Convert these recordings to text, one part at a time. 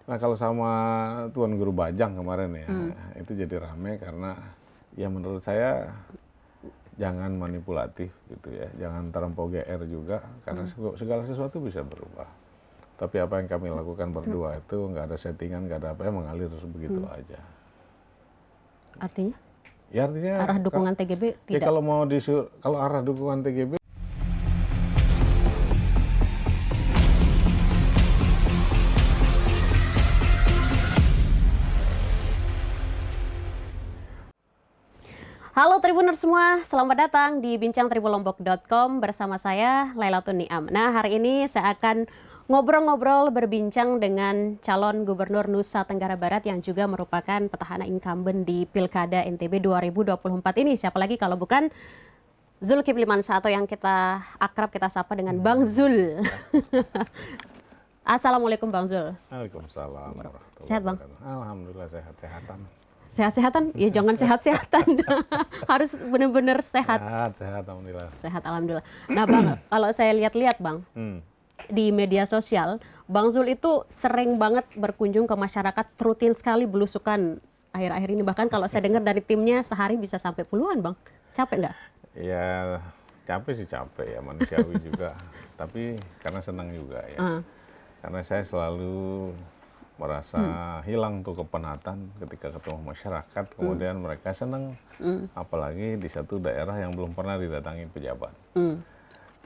Nah kalau sama Tuan Guru Bajang kemarin ya, itu jadi rame karena ya menurut saya jangan manipulatif gitu ya, jangan terlampau GR juga, karena segala sesuatu bisa berubah. Tapi apa yang kami lakukan berdua itu nggak ada settingan, nggak ada apa, yang mengalir begitu aja. Artinya? Ya artinya Arah dukungan TGB ya tidak? kalau arah dukungan TGB. Halo Tribuners semua, selamat datang di bincangtribunlombok.com bersama saya Lailatun Niam. Nah, hari ini saya akan ngobrol-ngobrol berbincang dengan calon gubernur Nusa Tenggara Barat yang juga merupakan petahana incumbent di Pilkada NTB 2024 ini. Siapa lagi kalau bukan Zulkifli Mansyah atau yang kita akrab kita sapa dengan Bang Zul. Assalamualaikum Bang Zul. Waalaikumsalam warahmatullahi Sehat, Bang? wabarakatuh. Alhamdulillah sehat-sehatan. Sehat-sehatan? Ya jangan sehat-sehatan. Harus benar-benar sehat. Sehat, alhamdulillah. Sehat alhamdulillah. Nah Bang, kalau saya lihat-lihat Bang, di media sosial, Bang Zul itu sering banget berkunjung ke masyarakat, rutin sekali belusukan akhir-akhir ini. Bahkan kalau saya dengar dari timnya sehari bisa sampai puluhan Bang. Capek nggak? Ya capek sih capek ya, manusiawi juga. Tapi karena senang juga ya. Karena saya selalu merasa hilang tuh kepenatan ketika ketemu masyarakat, kemudian mereka senang, apalagi di satu daerah yang belum pernah didatangi pejabat.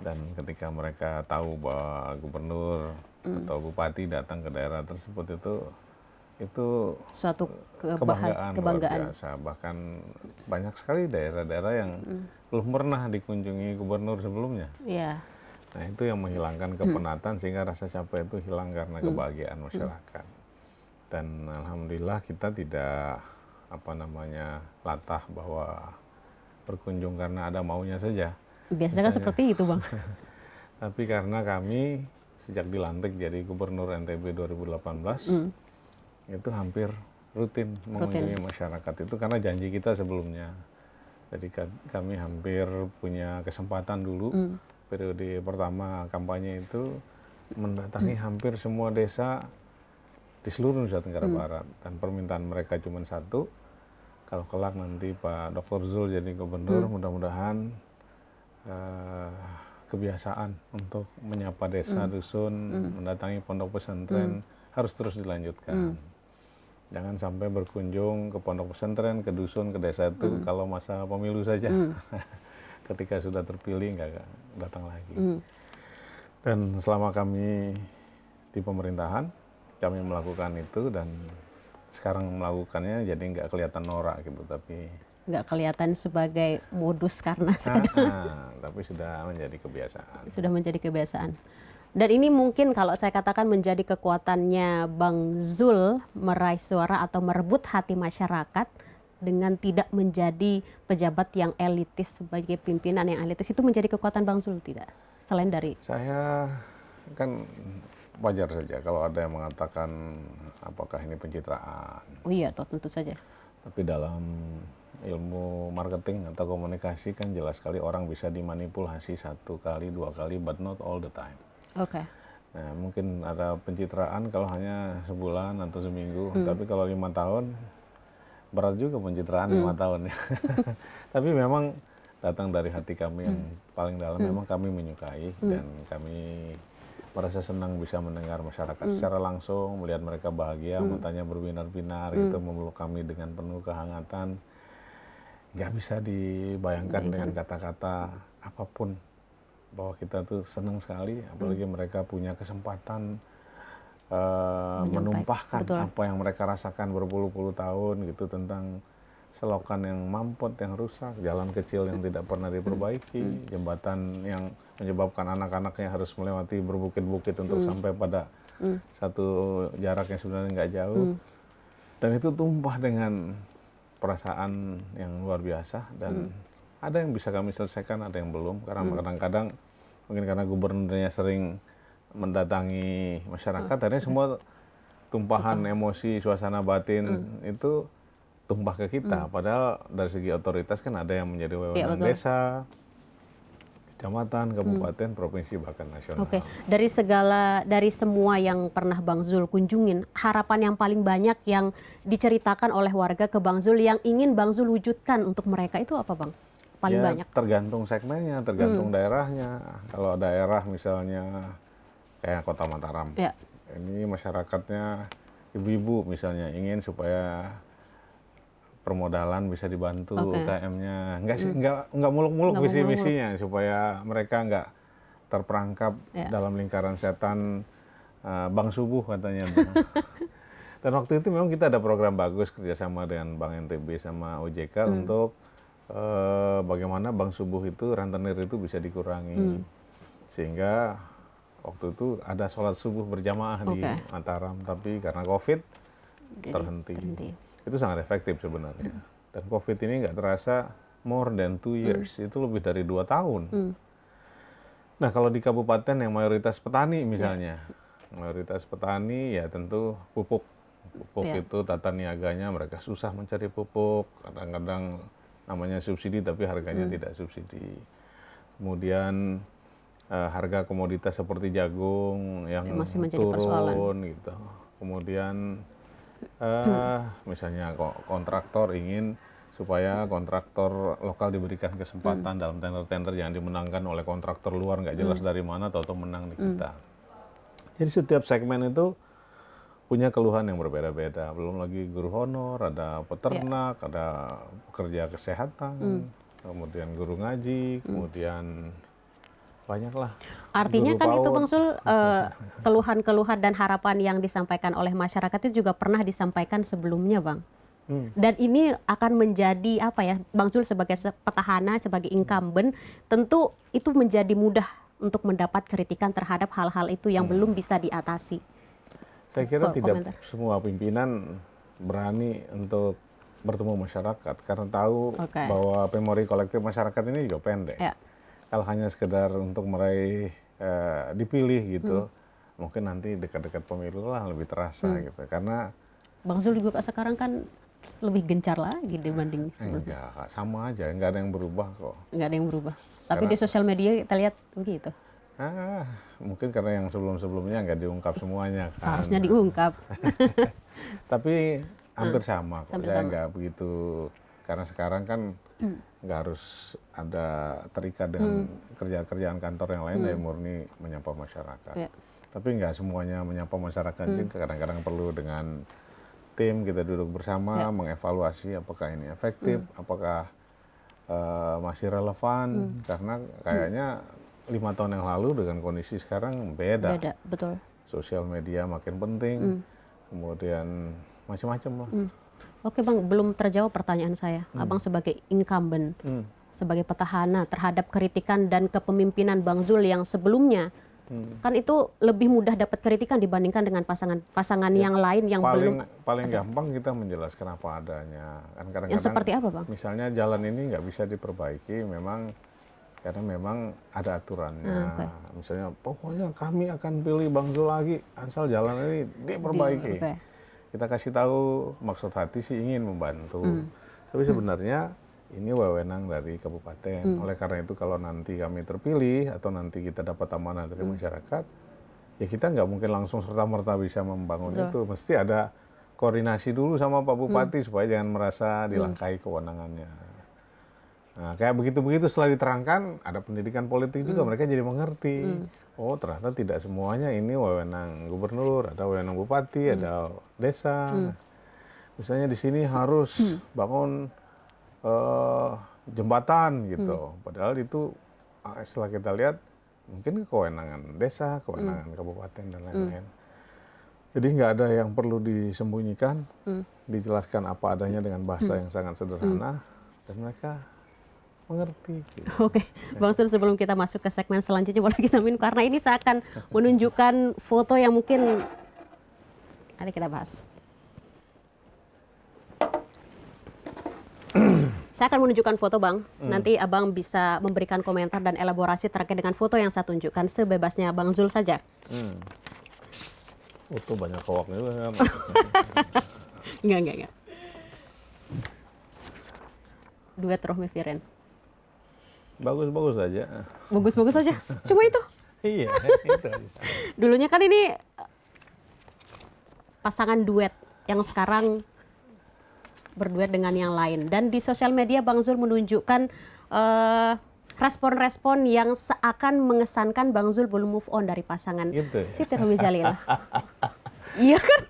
Dan ketika mereka tahu bahwa gubernur atau bupati datang ke daerah tersebut, itu Suatu kebanggaan luar kebanggaan. biasa. Bahkan banyak sekali daerah-daerah yang belum pernah dikunjungi gubernur sebelumnya. Iya. Nah itu yang menghilangkan kepenatan sehingga rasa capek itu hilang karena kebahagiaan masyarakat. Dan alhamdulillah kita tidak latah bahwa berkunjung karena ada maunya saja. Biasanya kan seperti itu Bang. Tapi karena kami sejak dilantik jadi gubernur NTB 2018 itu hampir rutin mengunjungi masyarakat itu karena janji kita sebelumnya. Jadi kami hampir punya kesempatan dulu periode pertama kampanye itu mendatangi hampir semua desa di seluruh Nusa Tenggara Barat, dan permintaan mereka cuma satu, kalau kelak nanti Pak Dr. Zul jadi gubernur, mudah-mudahan kebiasaan untuk menyapa desa, dusun, mendatangi pondok pesantren harus terus dilanjutkan. Jangan sampai berkunjung ke pondok pesantren, ke dusun, ke desa itu kalau masa pemilu saja. Ketika sudah terpilih nggak datang lagi. Dan selama kami di pemerintahan, kami melakukan itu, dan sekarang melakukannya jadi nggak kelihatan norak gitu, tapi Nggak kelihatan sebagai modus karena tapi sudah menjadi kebiasaan. sudah menjadi kebiasaan. Dan ini mungkin kalau saya katakan menjadi kekuatannya Bang Zul meraih suara atau merebut hati masyarakat dengan tidak menjadi pejabat yang elitis, sebagai pimpinan yang elitis, itu menjadi kekuatan Bang Zul tidak? Selain dari Saya kan wajar saja kalau ada yang mengatakan apakah ini pencitraan. Oh iya, tentu saja. Tapi dalam ilmu marketing atau komunikasi kan jelas sekali orang bisa dimanipulasi 1 kali, 2 kali, but not all the time. Oke. Nah, mungkin ada pencitraan kalau hanya sebulan atau seminggu, tapi kalau 5 tahun berat juga pencitraan 5 tahun ya. Tapi memang datang dari hati kami yang paling dalam, memang kami menyukai dan kami merasa senang bisa mendengar masyarakat secara langsung, melihat mereka bahagia, matanya berbinar-binar gitu, memeluk kami dengan penuh kehangatan. Nggak bisa dibayangkan dengan kata-kata apapun bahwa kita tuh senang sekali, apalagi mereka punya kesempatan menumpahkan apa yang mereka rasakan berpuluh-puluh tahun gitu, tentang selokan yang mampet, yang rusak, jalan kecil yang tidak pernah diperbaiki, jembatan yang menyebabkan anak-anaknya harus melewati berbukit-bukit untuk sampai pada satu jarak yang sebenarnya nggak jauh. Dan itu tumpah dengan perasaan yang luar biasa, dan ada yang bisa kami selesaikan, ada yang belum, karena kadang-kadang mungkin karena gubernurnya sering mendatangi masyarakat, akhirnya semua tumpahan emosi, suasana batin itu tumpah ke kita. Padahal dari segi otoritas kan ada yang menjadi wewenang desa, kecamatan, kabupaten, provinsi, bahkan nasional. Oke, dari semua yang pernah Bang Zul kunjungin, harapan yang paling banyak yang diceritakan oleh warga ke Bang Zul yang ingin Bang Zul wujudkan untuk mereka itu apa, Bang? Paling Ya, banyak. tergantung segmennya, tergantung daerahnya. Kalau daerah misalnya kayak Kota Mataram, Ya. ini masyarakatnya ibu-ibu misalnya ingin supaya permodalan bisa dibantu, UKM-nya nggak muluk-muluk Nggak mau visi muluk-muluk. misinya supaya mereka nggak terperangkap Ya. dalam lingkaran setan Bank Subuh katanya. Dan waktu itu memang kita ada program bagus kerjasama dengan Bank NTB sama OJK untuk bagaimana Bank Subuh itu rentenir itu bisa dikurangi, sehingga waktu itu ada sholat subuh berjamaah di Mataram, tapi karena COVID Jadi, terhenti. Itu sangat efektif sebenarnya. Dan COVID ini nggak terasa more than 2 years, itu lebih dari 2 tahun. Nah, kalau di kabupaten yang mayoritas petani misalnya, mayoritas petani ya tentu pupuk. Pupuk itu tata niaganya mereka susah mencari pupuk, kadang-kadang namanya subsidi tapi harganya tidak subsidi. Kemudian harga komoditas seperti jagung yang masih menjadi turun persoalan. gitu. Kemudian misalnya kontraktor ingin supaya kontraktor lokal diberikan kesempatan dalam tender-tender yang dimenangkan oleh kontraktor luar nggak jelas dari mana atau menang di kita. Jadi setiap segmen itu punya keluhan yang berbeda-beda. Belum lagi guru honor, ada peternak, ada pekerja kesehatan, kemudian guru ngaji, kemudian banyaklah. Artinya Guru kan itu PAUD. Bang Zul, keluhan-keluhan dan harapan yang disampaikan oleh masyarakat itu juga pernah disampaikan sebelumnya, Bang. Dan ini akan menjadi apa ya, Bang Zul sebagai petahana, sebagai incumbent, tentu itu menjadi mudah untuk mendapat kritikan terhadap hal-hal itu yang belum bisa diatasi. Saya kira tidak Komentar. semua pimpinan berani untuk bertemu masyarakat karena tahu bahwa memori kolektif masyarakat ini juga pendek. Ya. Kalau hanya sekedar untuk meraih dipilih gitu, mungkin nanti dekat-dekat pemilu lah lebih terasa gitu. Karena Bang Zul juga sekarang kan lebih gencar lagi dibanding sebelumnya. enggak, sama aja, enggak ada yang berubah kok. Nggak ada yang berubah. Tapi di sosial media kita lihat begitu. Mungkin karena yang sebelum-sebelumnya nggak diungkap semuanya kan. Seharusnya diungkap. Tapi hampir sama kok. Hampir Saya sama. nggak begitu, karena sekarang kan nggak harus ada terikat dengan kerjaan kantor yang lain, ya murni menyapa masyarakat. Ya. Tapi nggak semuanya menyapa masyarakat juga, kadang-kadang perlu dengan tim kita duduk bersama, mengevaluasi apakah ini efektif, apakah masih relevan, karena kayaknya 5 tahun yang lalu dengan kondisi sekarang beda. Beda, betul. Sosial media makin penting, kemudian macam-macam lah. Oke Bang, belum terjawab pertanyaan saya. Abang sebagai incumbent, sebagai petahana terhadap kritikan dan kepemimpinan Bang Zul yang sebelumnya, kan itu lebih mudah dapat kritikan dibandingkan dengan pasangan yang lain yang belum. Paling gampang kita menjelaskan apa adanya. Kan kadang-kadang Yang seperti apa Bang? misalnya jalan ini nggak bisa diperbaiki, karena memang ada aturannya. Misalnya pokoknya kami akan pilih Bang Zul lagi asal jalan ini diperbaiki. Kita kasih tahu maksud hati sih ingin membantu. Tapi sebenarnya ini wewenang dari kabupaten. Oleh karena itu kalau nanti kami terpilih atau nanti kita dapat amanah dari masyarakat, ya kita nggak mungkin langsung serta-merta bisa membangun itu. Mesti ada koordinasi dulu sama Pak Bupati supaya jangan merasa dilangkai kewenangannya. Nah, kayak begitu-begitu setelah diterangkan, ada pendidikan politik juga, mereka jadi mengerti. Oh, ternyata tidak semuanya ini wewenang gubernur, ada wewenang bupati, ada desa. Misalnya di sini harus bangun jembatan gitu. Padahal itu setelah kita lihat mungkin kewenangan desa, kewenangan kabupaten dan lain-lain. Jadi nggak ada yang perlu disembunyikan, dijelaskan apa adanya dengan bahasa yang sangat sederhana, dan mereka mengerti. Oke, Bang Zul, sebelum kita masuk ke segmen selanjutnya boleh kita minum karena ini saya akan menunjukkan foto yang mungkin ada kita bahas. Saya akan menunjukkan foto Bang, nanti Abang bisa memberikan komentar dan elaborasi terkait dengan foto yang saya tunjukkan sebebasnya Bang Zul saja. Foto banyak hoak juga kan. Enggak. Duet Rohmi Viren. Bagus-bagus saja. Bagus-bagus aja. Cuma itu. Iya, itu aja. Dulunya kan ini pasangan duet yang sekarang berduet dengan yang lain. Dan di sosial media Bang Zul menunjukkan respon-respon yang seakan mengesankan Bang Zul belum move on dari pasangan Gitu ya. Siti Romizalila. Iya kan?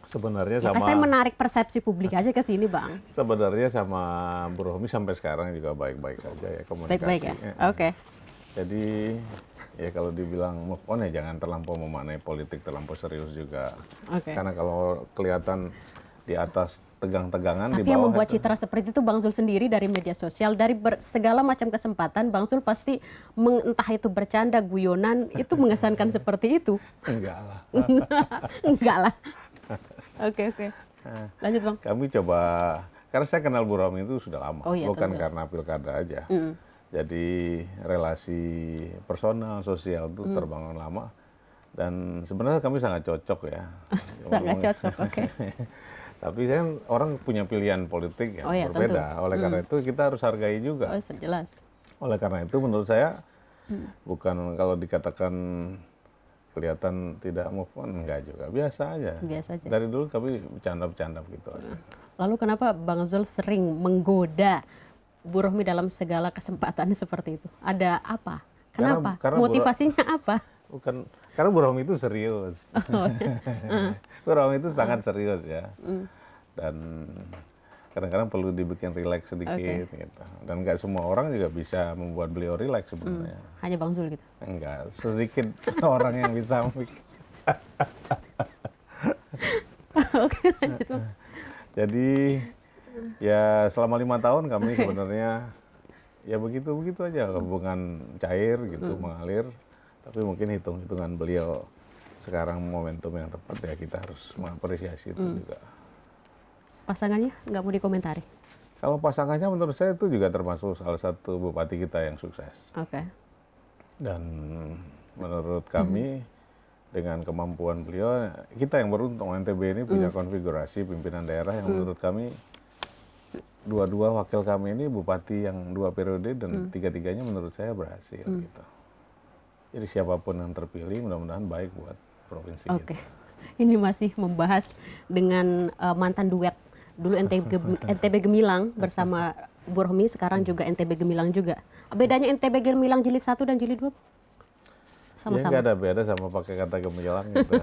Sebenarnya Maka saya menarik persepsi publik aja ke sini, Bang. sebenarnya sama Bu Rohmi sampai sekarang juga baik-baik saja ya komunikasi. Baik-baik ya? Oke. Jadi ya kalau dibilang move on ya jangan terlampau memaknai politik terlampau serius juga. Oke. Karena kalau kelihatan di atas tegang-tegangan, di Tapi yang bawah membuat itu citra seperti itu Bang Zul sendiri dari media sosial, dari segala macam kesempatan, Bang Zul pasti entah itu bercanda, guyonan, itu mengesankan seperti itu. enggak lah. Enggak lah. Oke. Lanjut, Bang. Kami coba, karena saya kenal Bu Rohmi itu sudah lama, Oh iya, bukan tentu. karena pilkada aja. Jadi relasi personal, sosial itu terbangun lama. Dan sebenarnya kami sangat cocok ya. Sangat cocok, oke. Tapi saya orang punya pilihan politik yang Oh iya, berbeda. tentu. Oleh karena itu kita harus hargai juga. Oh, jelas. Oleh karena itu menurut saya bukan kalau dikatakan kelihatan tidak move on, enggak juga. Biasa aja. Biasa aja. Dari dulu kami bercanda-bercanda gitu aja. Lalu kenapa Bang Zul sering menggoda Bu Rohmi dalam segala kesempatan seperti itu? Ada apa? Kenapa? Karena Bu Motivasinya apa? Bukan, karena Bu Rohmi itu serius. Bu Rohmi itu sangat serius ya. Dan kadang-kadang perlu dibikin rileks sedikit gitu. Dan nggak semua orang juga bisa membuat beliau rileks sebenarnya. Hanya Bang Zul gitu. Enggak, sedikit orang yang bisa membuat. Oke, lanjut, Bang. Jadi ya selama 5 tahun kami sebenarnya ya begitu-begitu aja, hubungan cair gitu, mengalir. Tapi mungkin hitung-hitungan beliau sekarang momentum yang tepat ya kita harus mengapresiasi itu juga. Pasangannya nggak mau dikomentari? Kalau pasangannya menurut saya itu juga termasuk salah satu bupati kita yang sukses. Oke. Dan menurut kami dengan kemampuan beliau, kita yang beruntung NTB ini punya konfigurasi pimpinan daerah yang menurut kami dua-dua wakil kami ini bupati yang 2 periode dan tiga-tiganya menurut saya berhasil gitu. Jadi siapapun yang terpilih mudah-mudahan baik buat provinsi Oke. kita. Ini masih membahas dengan mantan duet. Dulu NTB Gemilang bersama Bu Rohmi, sekarang juga NTB Gemilang juga. Bedanya NTB Gemilang jilid 1 dan jilid 2? Ya Sama-sama. nggak ada beda sama pakai kata gemilang gitu.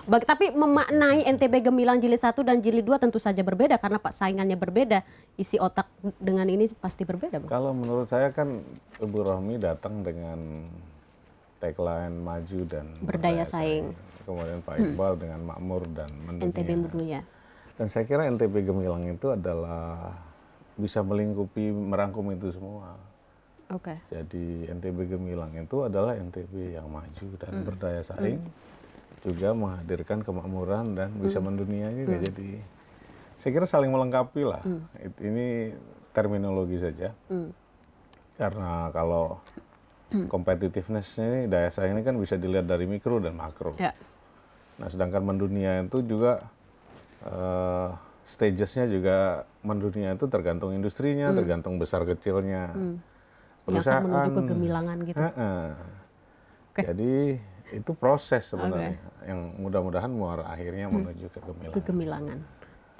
Tapi memaknai NTB Gemilang jilid 1 dan jilid 2 tentu saja berbeda karena Pak saingannya berbeda. Isi otak dengan ini pasti berbeda, Bang. Kalau menurut saya kan Ibu Rohmi datang dengan tagline maju dan Berdaya saing. Kemudian Pak Iqbal dengan makmur dan mendunia. NTB Mendunia. Dan saya kira NTB Gemilang itu adalah bisa melingkupi, merangkum itu semua. Oke. Jadi NTB Gemilang itu adalah NTB yang maju dan berdaya saing, juga menghadirkan kemakmuran dan bisa mendunia juga. Jadi saya kira saling melengkapi lah. Ini terminologi saja. Karena kalau competitiveness ini, daya saing ini kan bisa dilihat dari mikro dan makro. Ya. Nah sedangkan mendunia itu juga stagesnya juga mendunia itu tergantung industrinya, tergantung besar kecilnya. Yang akan menuju ke gemilangan gitu. Oke. Jadi itu proses sebenarnya yang mudah-mudahan muara akhirnya menuju ke gemilangan. Kegemilangan.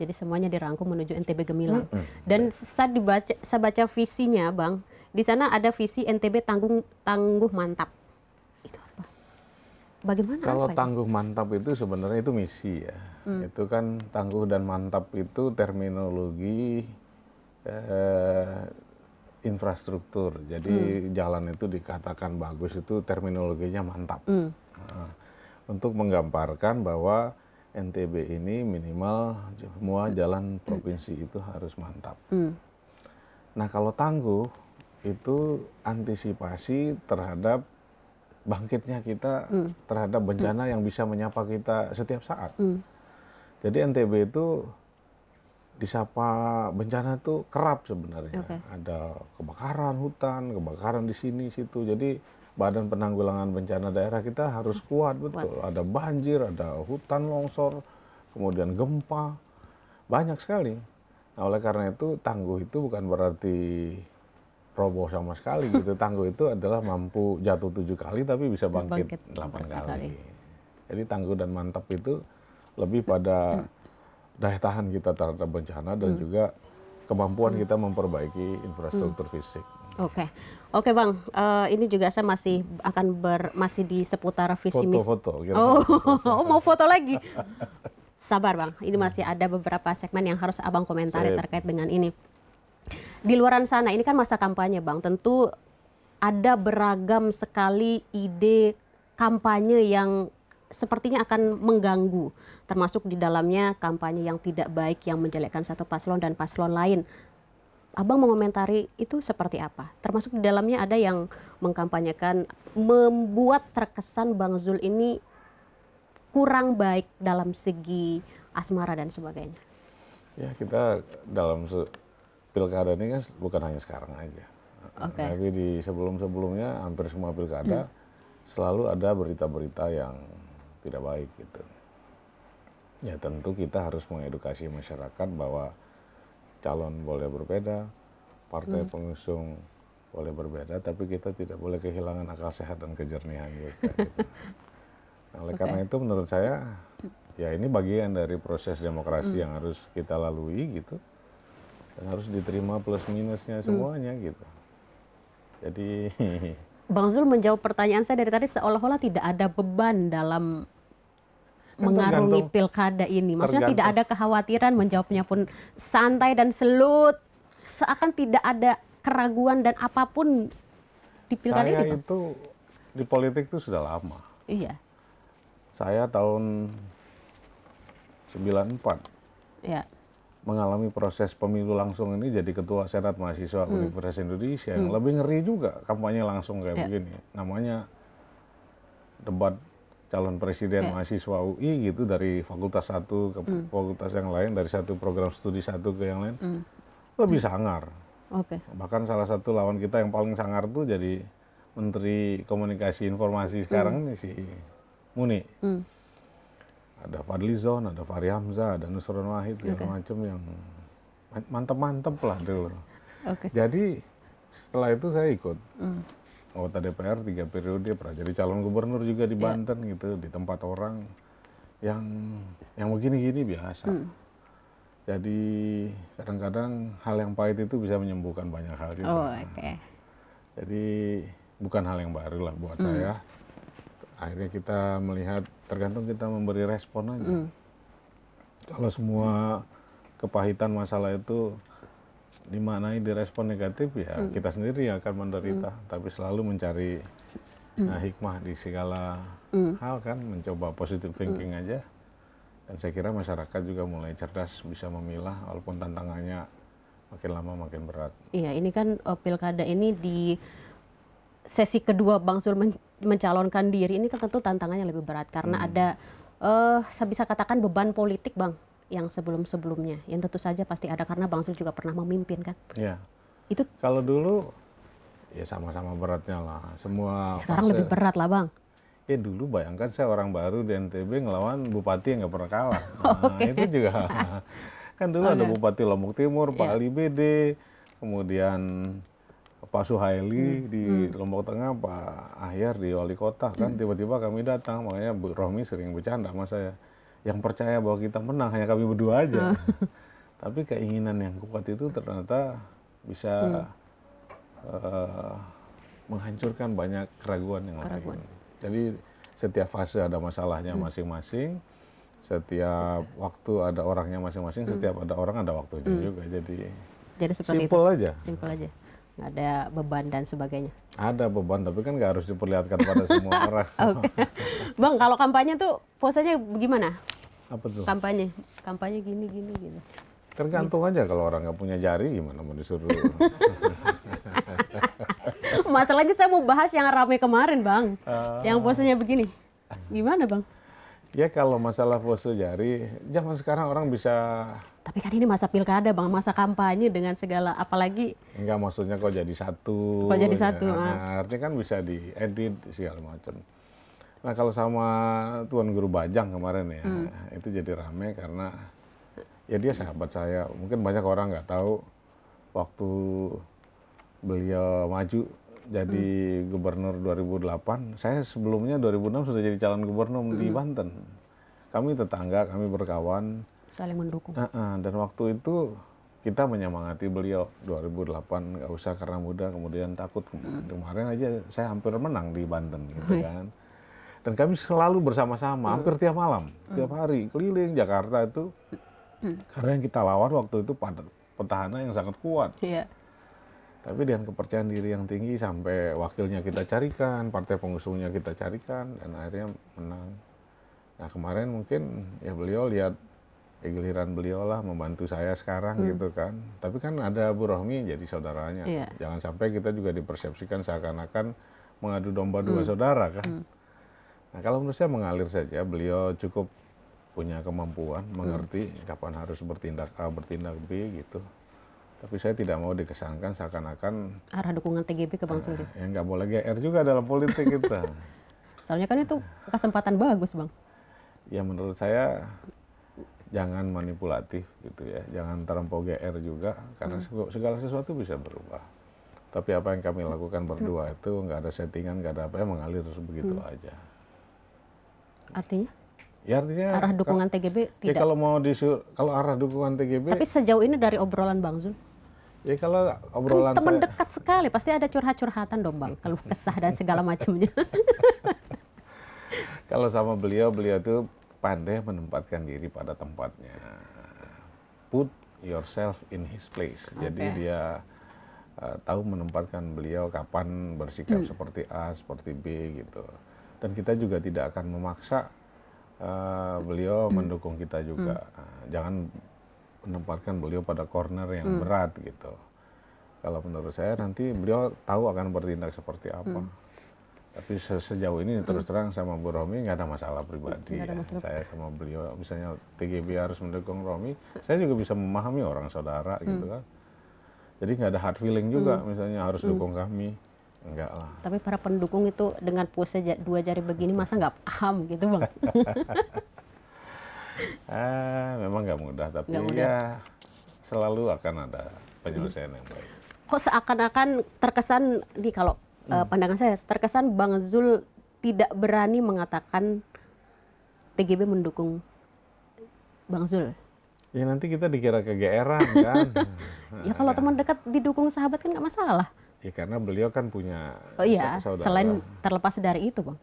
Jadi semuanya dirangkum menuju NTB Gemilang. Dan saya baca visinya, Bang. Di sana ada visi NTB tangguh mantap. Itu apa? Bagaimana? Kalau apa itu? tangguh mantap itu sebenarnya itu misi ya. Itu kan tangguh dan mantap itu terminologi infrastruktur. Jadi jalan itu dikatakan bagus itu terminologinya mantap. Nah, untuk menggambarkan bahwa NTB ini minimal semua jalan provinsi itu harus mantap. Nah kalau tangguh itu antisipasi terhadap bangkitnya kita terhadap bencana yang bisa menyapa kita setiap saat. Jadi NTB itu disapa bencana itu kerap sebenarnya. Ada kebakaran hutan, kebakaran di sini situ. Jadi Badan Penanggulangan Bencana Daerah kita harus kuat betul. Ada banjir, ada hutan longsor, kemudian gempa, banyak sekali. Nah oleh karena itu tangguh itu bukan berarti roboh sama sekali gitu. Tangguh itu adalah mampu jatuh 7 kali tapi bisa bangkit Bangkit 8 berapa kali. kali. Jadi tangguh dan mantap itu lebih pada daya tahan kita terhadap bencana dan juga kemampuan kita memperbaiki infrastruktur fisik. Oke, oke Bang. Ini juga saya masih akan masih di seputar visi misi. Foto-foto. Oh, mau foto lagi? Sabar Bang, ini masih ada beberapa segmen yang harus Abang komentari Sip. terkait dengan ini. Di luaran sana, ini kan masa kampanye Bang, tentu ada beragam sekali ide kampanye yang sepertinya akan mengganggu, termasuk di dalamnya kampanye yang tidak baik yang menjelekkan satu paslon dan paslon lain. Abang mengomentari itu seperti apa? Termasuk di dalamnya ada yang mengkampanyekan membuat terkesan Bang Zul ini kurang baik dalam segi asmara dan sebagainya. Ya kita dalam pilkada ini kan bukan hanya sekarang aja. Oke. Tapi di sebelum-sebelumnya hampir semua pilkada selalu ada berita-berita yang tidak baik gitu. Ya tentu kita harus mengedukasi masyarakat bahwa calon boleh berbeda, partai pengusung boleh berbeda, tapi kita tidak boleh kehilangan akal sehat dan kejernihan juga. Gitu. Nah, oleh karena itu menurut saya ya ini bagian dari proses demokrasi yang harus kita lalui gitu dan harus diterima plus minusnya semuanya gitu. Jadi Bang Zul menjawab pertanyaan saya dari tadi seolah-olah tidak ada beban dalam Kan mengarungi tergantung- pilkada ini. Maksudnya tidak tergantung. ada kekhawatiran, menjawabnya pun santai dan selut. Seakan tidak ada keraguan dan apapun di pilkada saya ini, Bang. itu di politik itu sudah lama. Iya, Saya tahun 94 iya. mengalami proses pemilu langsung ini jadi ketua Senat Mahasiswa Universitas Indonesia yang lebih ngeri juga kampanye langsung kayak begini. Namanya debat calon presiden mahasiswa UI gitu dari fakultas satu ke fakultas yang lain, dari satu program studi satu ke yang lain. Lebih sangar. Oke. Bahkan salah satu lawan kita yang paling sangar tuh jadi Menteri Komunikasi Informasi sekarang ini si Muni. Ada Fadlizon, ada Fahri Hamzah, ada Nusron Wahid, segala macam yang mantep-mantep lah dulu. Oke. Jadi setelah itu saya ikut anggota DPR 3 periode, pernah jadi calon gubernur juga di Banten gitu, di tempat orang yang begini-gini biasa. Jadi kadang-kadang hal yang pahit itu bisa menyembuhkan banyak hal juga. Oh, oke. Jadi bukan hal yang baru lah buat saya. Akhirnya kita melihat, tergantung kita memberi respon aja. Kalau semua kepahitan masalah itu dimaknai direspon negatif, ya kita sendiri yang akan menderita. Tapi selalu mencari hikmah di segala hal kan, mencoba positive thinking aja. Dan saya kira masyarakat juga mulai cerdas, bisa memilah walaupun tantangannya makin lama makin berat. Iya, ini kan pilkada ini di sesi kedua Bang Zul mencalonkan diri, ini kan tentu tantangannya lebih berat karena ada saya bisa katakan beban politik Bang yang sebelum-sebelumnya yang tentu saja pasti ada karena Bang Zul juga pernah memimpin kan. Ya, Itu kalau dulu ya sama-sama beratnya lah. Semua sekarang lebih berat lah Bang. Ya dulu bayangkan saya orang baru di NTB ngelawan bupati yang nggak pernah kalah. Nah, itu juga kan dulu ada Bupati Lombok Timur, Pak Ali Bede, kemudian Pak Suhaili di Lombok Tengah, Pak Ahyar di wali kota kan, tiba-tiba kami datang, makanya Bu Rohmi sering bercanda sama saya, yang percaya bahwa kita menang hanya kami berdua aja. Tapi keinginan yang kuat itu ternyata bisa menghancurkan banyak keraguan yang lain. Jadi setiap fase ada masalahnya masing-masing, setiap waktu ada orangnya masing-masing, setiap ada orang ada waktunya juga. Jadi seperti simple aja. Simple aja. Nggak ada beban dan sebagainya. Ada beban, tapi kan nggak harus diperlihatkan pada semua orang. Oke. Bang, kalau kampanye tuh posenya bagaimana? Apa tuh? Kampanye gini gitu. Tergantung aja, kalau orang nggak punya jari gimana mau disuruh. Masalahnya saya mau bahas yang ramai kemarin Bang. Yang posenya begini. Gimana Bang? Ya kalau masalah pose jari, zaman sekarang orang bisa. Tapi kan ini masa pilkada Bang, masa kampanye dengan segala, apalagi. Enggak, maksudnya kok jadi satu. Kok jadi satu, Nah, artinya kan bisa diedit segala macam. Nah kalau sama Tuan Guru Bajang kemarin ya, itu jadi rame karena ya dia sahabat saya. Mungkin banyak orang nggak tahu waktu beliau maju jadi gubernur 2008, saya sebelumnya 2006 sudah jadi calon gubernur di Banten. Kami tetangga, kami berkawan. Saling mendukung. Dan waktu itu kita menyemangati beliau 2008, nggak usah karena muda, kemudian takut. Kemarin aja saya hampir menang di Banten gitu kan. Dan kami selalu bersama-sama, hampir tiap malam, tiap hari, keliling Jakarta itu. Karena yang kita lawan waktu itu petahana yang sangat kuat. Iya. Tapi dengan kepercayaan diri yang tinggi sampai wakilnya kita carikan, partai pengusungnya kita carikan, dan akhirnya menang. Nah kemarin mungkin ya beliau lihat giliran beliau lah membantu saya sekarang gitu kan. Tapi kan ada Bu Rohmi jadi saudaranya. Iya. Jangan sampai kita juga dipersepsikan seakan-akan mengadu domba dua saudara kan. Nah kalau menurut saya mengalir saja, beliau cukup punya kemampuan, mengerti kapan harus bertindak A, bertindak B gitu. Tapi saya tidak mau dikesankan seakan-akan Arah dukungan TGB ke Bang Zul. ya nggak boleh GR juga dalam politik kita. Soalnya kan itu kesempatan bagus, Bang. Ya menurut saya jangan manipulatif gitu ya, jangan terlampau GR juga karena segala sesuatu bisa berubah. Tapi apa yang kami lakukan berdua itu nggak ada settingan, nggak ada apa, mengalir begitu aja. Artinya? Ya artinya Arah dukungan TGB ya tidak. kalau arah dukungan TGB, Tapi sejauh ini dari obrolan Bang Zul, ya kalau obrolan teman saya, dekat sekali, pasti ada curhat-curhatan dong Bang, keluh kesah dan segala macamnya. kalau sama beliau tuh pandai menempatkan diri pada tempatnya. Put yourself in his place. Jadi dia tahu menempatkan beliau kapan bersikap seperti A, seperti B gitu. Dan kita juga tidak akan memaksa beliau mendukung kita juga. Jangan menempatkan beliau pada corner yang berat gitu. Kalau menurut saya nanti beliau tahu akan bertindak seperti apa. Tapi sejauh ini terus terang sama Bu Rohmi nggak ada masalah pribadi. Nggak ada Ya. masalah. Saya sama beliau, misalnya TGB harus mendukung Rohmi, saya juga bisa memahami orang saudara gitu kan. Jadi nggak ada hard feeling juga, misalnya harus dukung kami, enggak lah. Tapi para pendukung itu dengan pose dua jari begini masa nggak paham gitu Bang? Memang nggak mudah, tapi Nggak mudah. ya selalu akan ada penyelesaian yang baik. Kok seakan-akan terkesan kalau pandangan saya terkesan Bang Zul tidak berani mengatakan TGB mendukung Bang Zul. Ya nanti kita dikira kegeeran kan. Ya kalau teman dekat didukung sahabat kan nggak masalah. Ya karena beliau kan punya Oh iya, saudara. selain terlepas dari itu Bang.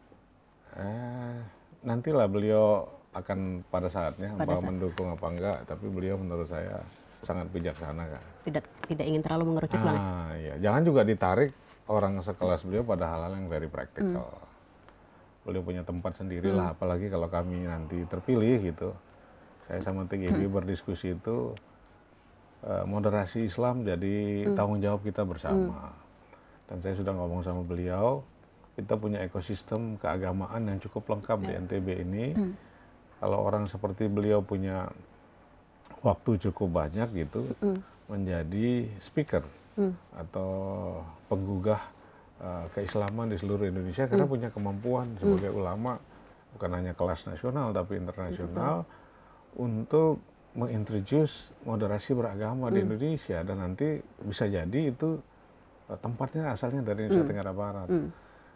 Nantilah beliau akan pada saatnya Pada apa saat. mendukung apa enggak, tapi beliau menurut saya sangat bijaksana kan. Tidak ingin terlalu mengerucut Bang. Iya. Jangan juga ditarik orang sekelas beliau pada hal-hal yang very practical. Beliau punya tempat sendiri lah, apalagi kalau kami nanti terpilih gitu. Saya sama TGB berdiskusi itu moderasi Islam jadi tanggung jawab kita bersama. Dan saya sudah ngomong sama beliau, kita punya ekosistem keagamaan yang cukup lengkap di NTB ini. Kalau orang seperti beliau punya waktu cukup banyak gitu, menjadi speaker atau penggugah keislaman di seluruh Indonesia karena punya kemampuan sebagai ulama, bukan hanya kelas nasional tapi internasional, untuk mengintroduce moderasi beragama di Indonesia, dan nanti bisa jadi itu tempatnya asalnya dari Nusa Tenggara Barat.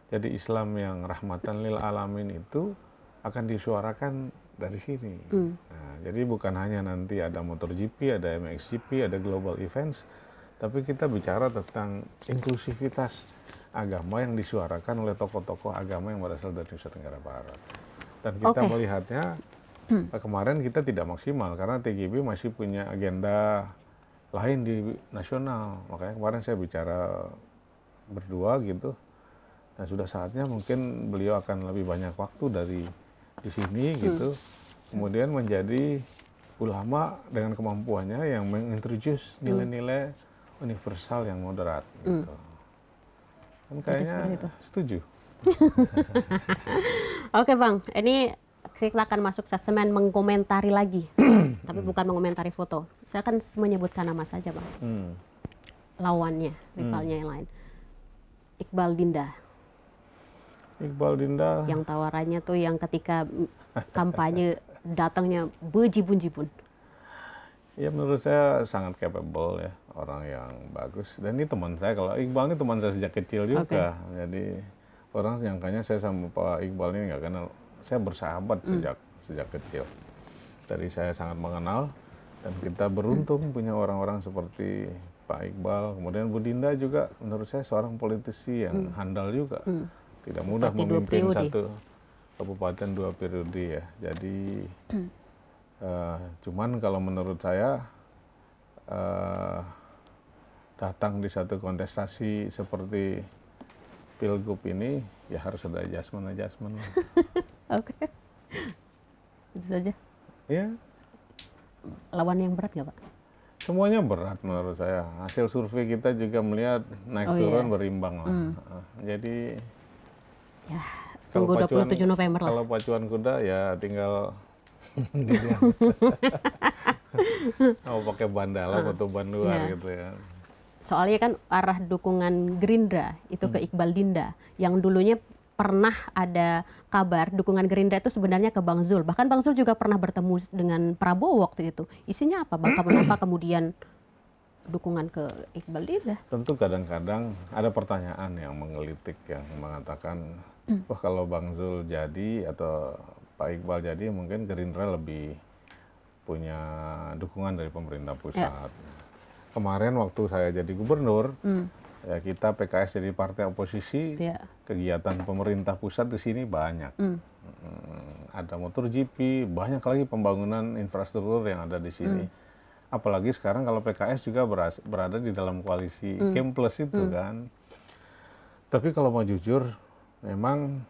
Jadi Islam yang rahmatan lil alamin itu akan disuarakan dari sini. Nah, jadi bukan hanya nanti ada MotoGP, ada MXGP, ada global events, tapi kita bicara tentang inklusivitas agama yang disuarakan oleh tokoh-tokoh agama yang berasal dari Nusa Tenggara Barat. Dan kita melihatnya kemarin kita tidak maksimal karena TGB masih punya agenda lain di nasional. Makanya kemarin saya bicara berdua gitu. Nah sudah saatnya mungkin beliau akan lebih banyak waktu dari di sini gitu. Kemudian menjadi ulama dengan kemampuannya yang mengintroduce nilai-nilai universal yang moderat gitu. Kan kayaknya setuju. Oke Bang, ini kita akan masuk segmen mengkomentari lagi, tapi bukan mengomentari foto. Saya akan menyebutkan nama saja Bang. Lawannya, rivalnya yang lain. Iqbal Dinda. Iqbal Dinda. Yang tawarannya tuh yang ketika kampanye datangnya bejibun-jibun. Ya menurut saya sangat capable ya, orang yang bagus. Dan ini teman saya, kalau Iqbal ini teman saya sejak kecil juga. Jadi orang nyangkanya saya sama Pak Iqbal ini nggak kenal. Saya bersahabat sejak kecil. Dari saya sangat mengenal dan kita beruntung punya orang-orang seperti Pak Iqbal. Kemudian Bu Dinda juga menurut saya seorang politisi yang handal juga. Tidak mudah Bupati 2 memimpin periode. satu kabupaten 2 periode ya. Jadi cuman kalau menurut saya datang di satu kontestasi seperti Pilgub ini ya harus ada adjustment lah. Oke. Itu saja. Ya, Lawan yang berat nggak Pak? semuanya berat menurut saya. Hasil survei kita juga melihat naik turun berimbang lah. Jadi Ya, kalau tunggu 27 November lah. kalau pacuan kuda ya tinggal mau pakai bandala atau ban luar gitu ya. Soalnya kan arah dukungan Gerindra itu ke Iqbal Dinda, yang dulunya pernah ada kabar dukungan Gerindra itu sebenarnya ke Bang Zul. Bahkan Bang Zul juga pernah bertemu dengan Prabowo waktu itu. Isinya apa Bang? Kenapa kemudian dukungan ke Iqbal Dinda? Tentu kadang-kadang ada pertanyaan yang menggelitik yang mengatakan, wah kalau Bang Zul jadi atau Pak Iqbal jadi mungkin Gerindra lebih punya dukungan dari pemerintah pusat. Kemarin waktu saya jadi gubernur, ya kita PKS jadi partai oposisi, kegiatan pemerintah pusat di sini banyak. Ada motor GP, banyak lagi pembangunan infrastruktur yang ada di sini. Apalagi sekarang kalau PKS juga berada di dalam koalisi Kemplus itu kan. Tapi kalau mau jujur, memang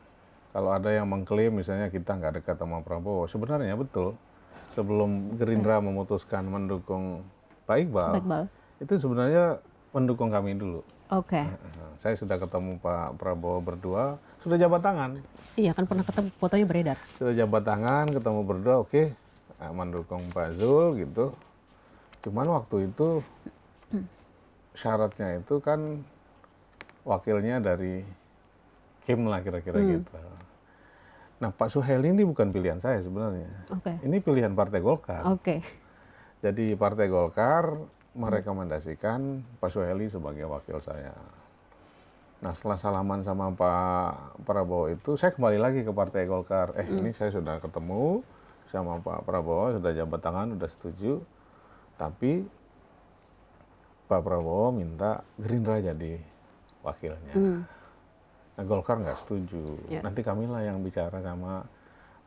kalau ada yang mengklaim misalnya kita nggak dekat sama Prabowo, sebenarnya betul. Sebelum Gerindra memutuskan mendukung Pak Iqbal, itu sebenarnya mendukung kami dulu. Oke. Saya sudah ketemu Pak Prabowo berdua, sudah jabat tangan. Iya kan pernah ketemu, fotonya beredar. Sudah jabat tangan, ketemu berdua, oke, mendukung Pak Zul gitu. Cuman waktu itu syaratnya itu kan wakilnya dari Kim lah kira-kira gitu. Nah Pak Suhaili ini bukan pilihan saya sebenarnya. Ini pilihan Partai Golkar. Jadi Partai Golkar merekomendasikan Pak Suhaili sebagai wakil saya. Nah setelah salaman sama Pak Prabowo itu saya kembali lagi ke Partai Golkar. Ini saya sudah ketemu sama Pak Prabowo, sudah jabat tangan, sudah setuju. Tapi Pak Prabowo minta Gerindra jadi wakilnya. Nah Golkar nggak setuju. Nanti kamilah yang bicara sama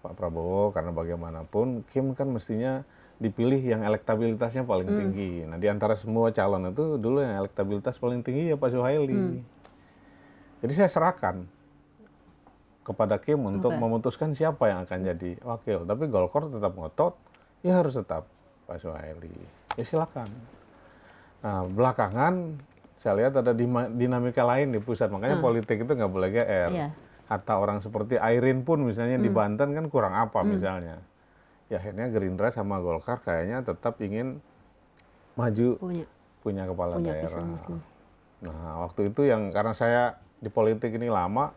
Pak Prabowo karena bagaimanapun Kim kan mestinya dipilih yang elektabilitasnya paling tinggi. Nah di antara semua calon itu dulu yang elektabilitas paling tinggi ya Pak Suhaili. Jadi saya serahkan kepada Kim untuk memutuskan siapa yang akan jadi wakil. Tapi Golkar tetap ngotot, ya harus tetap Pak Suhaili. Ya silakan. Nah belakangan saya lihat ada dinamika lain di pusat, makanya politik itu nggak boleh GR. Hatta orang seperti Airin pun misalnya di Banten kan kurang apa misalnya. Ya akhirnya Gerindra sama Golkar kayaknya tetap ingin maju punya kepala daerah. Nah waktu itu yang karena saya di politik ini lama,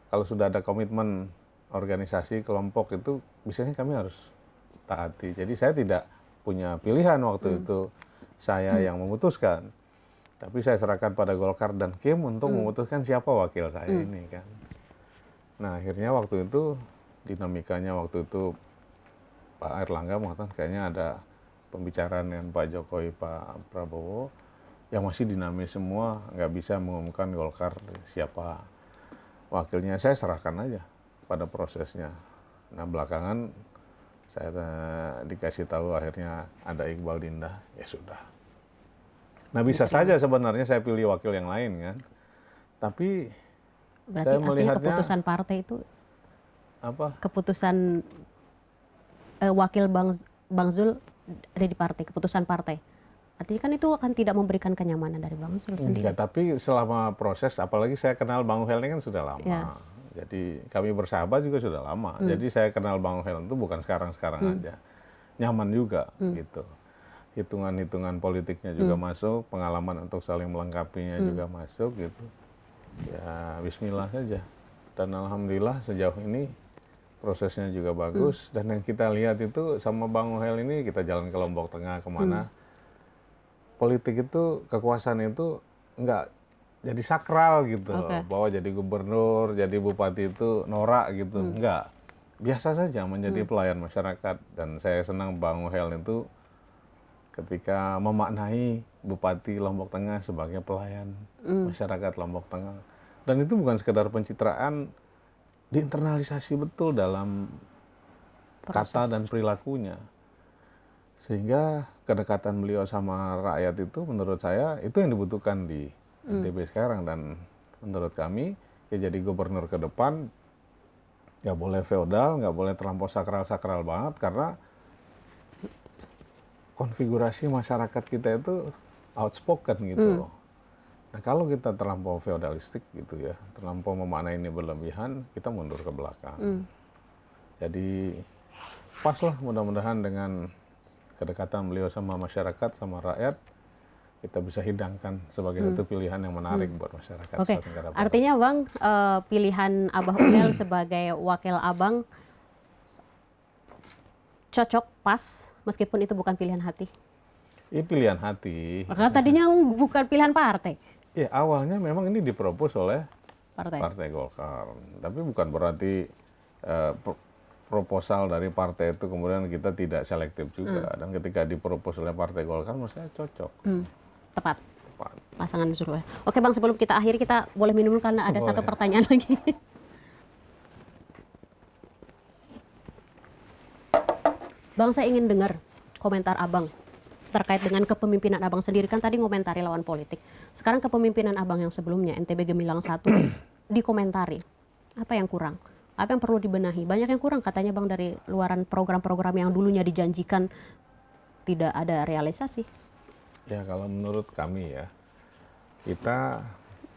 kalau sudah ada komitmen organisasi kelompok itu biasanya kami harus taati. Jadi saya tidak punya pilihan waktu itu, saya yang memutuskan. Tapi saya serahkan pada Golkar dan Kim untuk memutuskan siapa wakil saya ini kan. Nah akhirnya waktu itu dinamikanya waktu itu Pak Erlangga mengatakan kayaknya ada pembicaraan dengan Pak Jokowi, Pak Prabowo yang masih dinamis semua, nggak bisa mengumumkan Golkar siapa wakilnya. Saya serahkan aja pada prosesnya. Nah belakangan saya dikasih tahu akhirnya ada Iqbal Dinda, ya sudah. Nah bisa saja sebenarnya saya pilih wakil yang lain kan, tapi berarti saya melihatnya keputusan partai itu apa? Keputusan wakil Bang Zul ada di partai, keputusan partai. Artinya kan itu akan tidak memberikan kenyamanan dari Bang Zul sendiri. Enggak, tapi selama proses, apalagi saya kenal Bang Uhel ini kan sudah lama. Jadi kami bersahabat juga sudah lama. Jadi saya kenal Bang Uhel itu bukan sekarang-sekarang aja. Nyaman juga gitu. Hitungan-hitungan politiknya juga masuk, pengalaman untuk saling melengkapinya juga masuk gitu. Ya bismillah saja. Dan alhamdulillah sejauh ini prosesnya juga bagus, dan yang kita lihat itu sama Bang Ohel ini kita jalan ke Lombok Tengah kemana, politik itu, kekuasaan itu nggak jadi sakral gitu loh, bahwa jadi gubernur, jadi bupati itu norak gitu, nggak. Biasa saja menjadi pelayan masyarakat, dan saya senang Bang Ohel itu ketika memaknai Bupati Lombok Tengah sebagai pelayan masyarakat Lombok Tengah. Dan itu bukan sekedar pencitraan, diinternalisasi betul dalam kata dan perilakunya. Sehingga kedekatan beliau sama rakyat itu menurut saya itu yang dibutuhkan di NTB sekarang. Dan menurut kami ya jadi gubernur ke depan nggak boleh feodal, nggak boleh terlampau sakral-sakral banget, karena konfigurasi masyarakat kita itu outspoken gitu loh. Nah kalau kita terlampau feodalistik gitu ya, terlampau memaknai ini berlebihan, kita mundur ke belakang. Jadi pas lah, mudah-mudahan dengan kedekatan beliau sama masyarakat, sama rakyat, kita bisa hidangkan sebagai satu pilihan yang menarik buat masyarakat. Oke, artinya Bang, pilihan Abah Ohel sebagai wakil Abang cocok, pas, meskipun itu bukan pilihan hati. Ini pilihan hati. Karena tadinya bukan pilihan partai. Ya awalnya memang ini dipropos oleh Partai. Partai Golkar, tapi bukan berarti proposal dari partai itu kemudian kita tidak selektif juga. Dan ketika dipropos oleh Partai Golkar, menurut saya cocok. Tepat. Tepat. Pasangan Surya. Oke Bang, sebelum kita akhiri, kita boleh minum dulu karena ada satu pertanyaan lagi. Bang, saya ingin dengar komentar Abang terkait dengan kepemimpinan Abang sendiri. Kan tadi ngomentari lawan politik. Sekarang kepemimpinan Abang yang sebelumnya, NTB Gemilang 1, dikomentari. Apa yang kurang? Apa yang perlu dibenahi? Banyak yang kurang katanya Bang, dari luaran program-program yang dulunya dijanjikan tidak ada realisasi. Ya kalau menurut kami ya, kita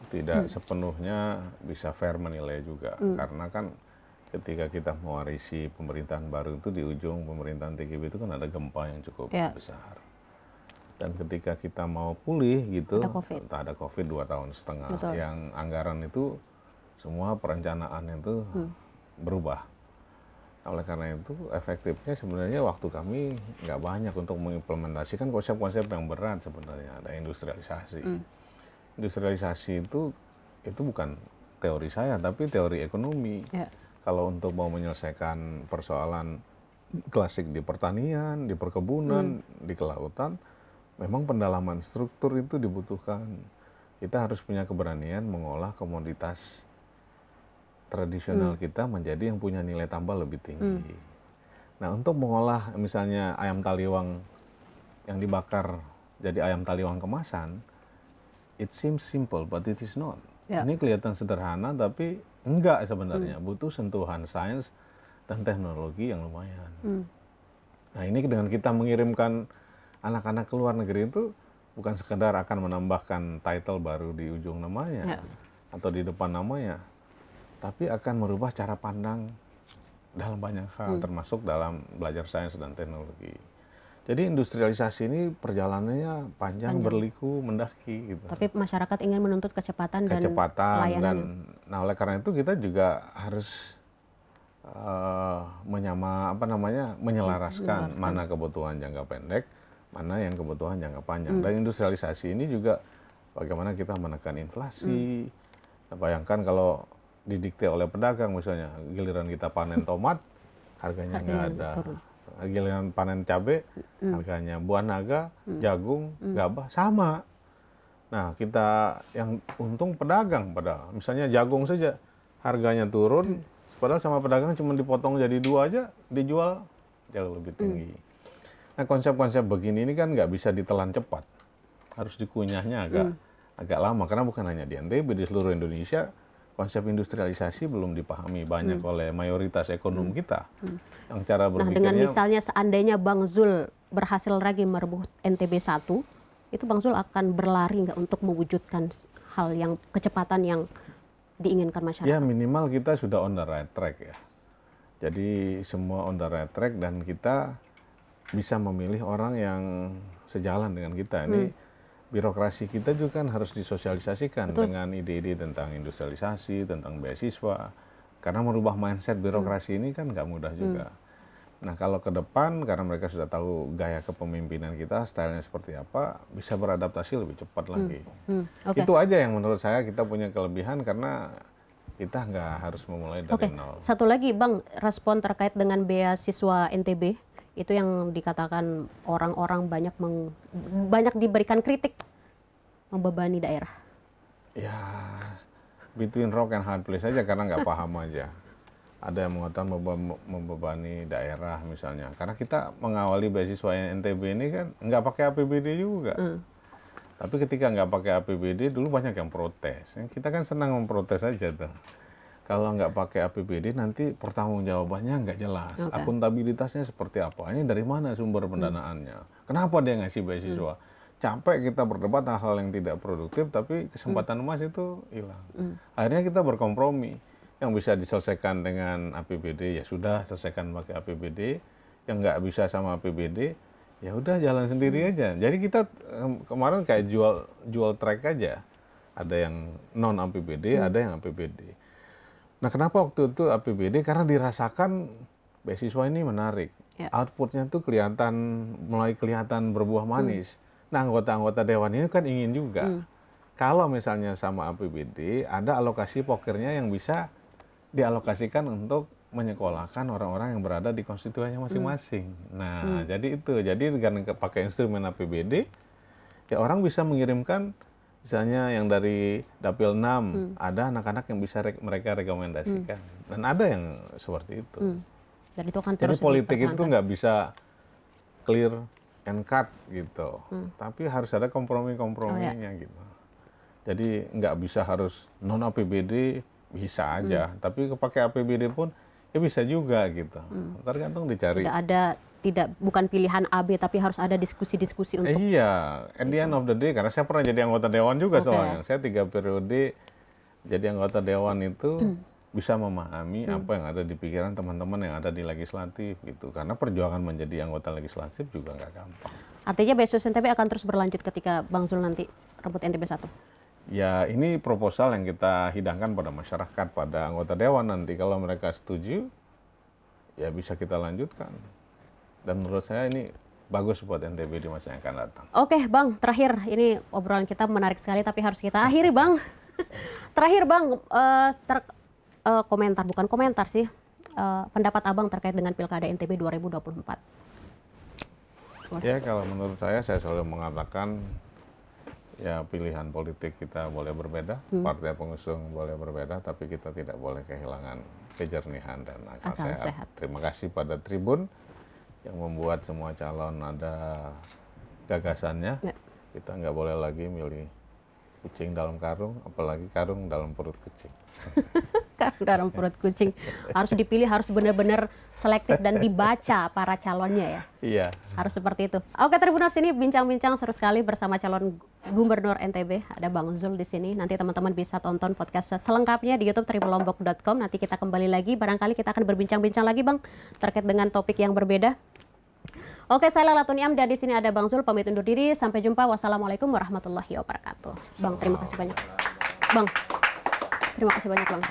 tidak sepenuhnya bisa fair menilai juga. Karena kan ketika kita mewarisi pemerintahan baru itu, di ujung pemerintahan TGB itu kan ada gempa yang cukup besar. Dan ketika kita mau pulih gitu, ada COVID 2,5 tahun. Betul. Yang anggaran itu semua perencanaan itu berubah. Oleh karena itu efektifnya sebenarnya waktu kami nggak banyak untuk mengimplementasikan konsep-konsep yang berat sebenarnya. Ada industrialisasi. Industrialisasi itu bukan teori saya, tapi teori ekonomi. Kalau untuk mau menyelesaikan persoalan klasik di pertanian, di perkebunan, di kelautan, memang pendalaman struktur itu dibutuhkan. Kita harus punya keberanian mengolah komoditas tradisional kita menjadi yang punya nilai tambah lebih tinggi. Nah, untuk mengolah misalnya ayam taliwang yang dibakar jadi ayam taliwang kemasan, it seems simple, but it is not. Ini kelihatan sederhana, tapi enggak sebenarnya. Butuh sentuhan sains dan teknologi yang lumayan. Nah, ini dengan kita mengirimkan anak-anak ke luar negeri itu bukan sekedar akan menambahkan title baru di ujung namanya atau di depan namanya, tapi akan merubah cara pandang dalam banyak hal, termasuk dalam belajar sains dan teknologi. Jadi industrialisasi ini perjalanannya panjang, berliku, mendaki gitu. Tapi masyarakat ingin menuntut kecepatan dan pelayanan. Nah, oleh karena itu kita juga harus menyelaraskan mana kebutuhan jangka pendek, mana yang kebutuhan jangka panjang. Dan industrialisasi ini juga bagaimana kita menekan inflasi. Bayangkan kalau didikte oleh pedagang misalnya, giliran kita panen tomat, harganya nggak ada. Giliran panen cabai, harganya buah naga, jagung, gabah, sama. Nah, kita yang untung pedagang, padahal misalnya jagung saja harganya turun, padahal sama pedagang cuma dipotong jadi 2 aja, dijual jauh lebih tinggi. Nah, konsep-konsep begini ini kan nggak bisa ditelan cepat, harus dikunyahnya agak lama, karena bukan hanya di NTB, di seluruh Indonesia konsep industrialisasi belum dipahami banyak oleh mayoritas ekonom kita. Yang cara berpikirnya, nah, dengan misalnya seandainya Bang Zul berhasil lagi merebut NTB 1, itu Bang Zul akan berlari nggak untuk mewujudkan hal yang kecepatan yang diinginkan masyarakat? Ya minimal kita sudah on the right track ya. Jadi semua on the right track dan kita bisa memilih orang yang sejalan dengan kita. Ini birokrasi kita juga kan harus disosialisasikan dengan ide-ide tentang industrialisasi, tentang beasiswa. Karena merubah mindset birokrasi ini kan nggak mudah juga. Nah kalau ke depan, karena mereka sudah tahu gaya kepemimpinan kita, stylenya seperti apa, bisa beradaptasi lebih cepat lagi. Oke. Itu aja yang menurut saya kita punya kelebihan, karena kita nggak harus memulai dari nol. Satu lagi Bang, respon terkait dengan beasiswa NTB, itu yang dikatakan orang-orang banyak diberikan kritik, membebani daerah. Ya, between rock and hard place aja, karena nggak paham aja. Ada yang mengatakan membebani daerah misalnya, karena kita mengawali beasiswa NTB ini kan nggak pakai APBD juga. Tapi ketika nggak pakai APBD, dulu banyak yang protes. Kita kan senang memprotes aja tuh. Kalau nggak pakai APBD, nanti pertanggungjawabannya nggak jelas. Akuntabilitasnya seperti apa? Ini dari mana sumber pendanaannya? Kenapa dia ngasih beasiswa? Capek kita berdebat hal-hal yang tidak produktif, tapi kesempatan emas itu hilang. Akhirnya kita berkompromi. Yang bisa diselesaikan dengan APBD, ya sudah selesaikan pakai APBD. Yang nggak bisa sama APBD, ya udah jalan sendiri aja. Jadi kita kemarin kayak jual track aja. Ada yang non APBD, ada yang APBD. Nah kenapa waktu itu APBD? Karena dirasakan beasiswa ini menarik. Outputnya tuh mulai kelihatan berbuah manis. Nah anggota-anggota dewan ini kan ingin juga. Kalau misalnya sama APBD, ada alokasi pokernya yang bisa dialokasikan untuk menyekolahkan orang-orang yang berada di konstituennya masing-masing. Nah, jadi itu. Jadi dengan pakai instrumen APBD, ya orang bisa mengirimkan, misalnya yang dari Dapil 6, ada anak-anak yang bisa mereka rekomendasikan. Dan ada yang seperti itu. Dan itu akan Jadi terus politik itu dipertahankan. nggak bisa clear and cut gitu. Tapi harus ada kompromi-komprominya gitu. Jadi nggak bisa harus non APBD, bisa aja, tapi pakai APBD pun ya bisa juga gitu. Tergantung dicari. Bukan pilihan AB, tapi harus ada diskusi-diskusi untuk. Iya, at the end of the day, karena saya pernah jadi anggota dewan juga soalnya. Saya 3 periode jadi anggota dewan itu bisa memahami apa yang ada di pikiran teman-teman yang ada di legislatif gitu. Karena perjuangan menjadi anggota legislatif juga nggak gampang. Artinya beasiswa NTB akan terus berlanjut ketika Bang Zul nanti rebut NTB 1. Ya ini proposal yang kita hidangkan pada masyarakat, pada anggota dewan nanti. Kalau mereka setuju, ya bisa kita lanjutkan. Dan menurut saya ini bagus buat NTB di masa yang akan datang. Oke Bang, terakhir ini obrolan kita menarik sekali tapi harus kita akhiri Bang. Terakhir Bang, bukan komentar sih, pendapat Abang terkait dengan Pilkada NTB 2024. Ya kalau menurut saya selalu mengatakan, ya pilihan politik kita boleh berbeda, partai pengusung boleh berbeda, tapi kita tidak boleh kehilangan kejernihan dan akal sehat. Terima kasih pada Tribun yang membuat semua calon ada gagasannya. Kita nggak boleh lagi milih kucing dalam karung, apalagi karung dalam perut kucing. Karung dalam perut kucing. Harus dipilih, harus benar-benar selektif dan dibaca para calonnya ya. Iya. Harus seperti itu. Oke Tribuners, ini bincang-bincang seru sekali bersama calon Gubernur NTB. Ada Bang Zul di sini. Nanti teman-teman bisa tonton podcast selengkapnya di YouTube tribulombok.com. Nanti kita kembali lagi. Barangkali kita akan berbincang-bincang lagi Bang terkait dengan topik yang berbeda. Oke, saya Lailatul Niam dan di sini ada Bang Zul. Pamit undur diri. Sampai jumpa. Wassalamualaikum warahmatullahi wabarakatuh. Bang, terima kasih banyak. Bang, terima kasih banyak Bang.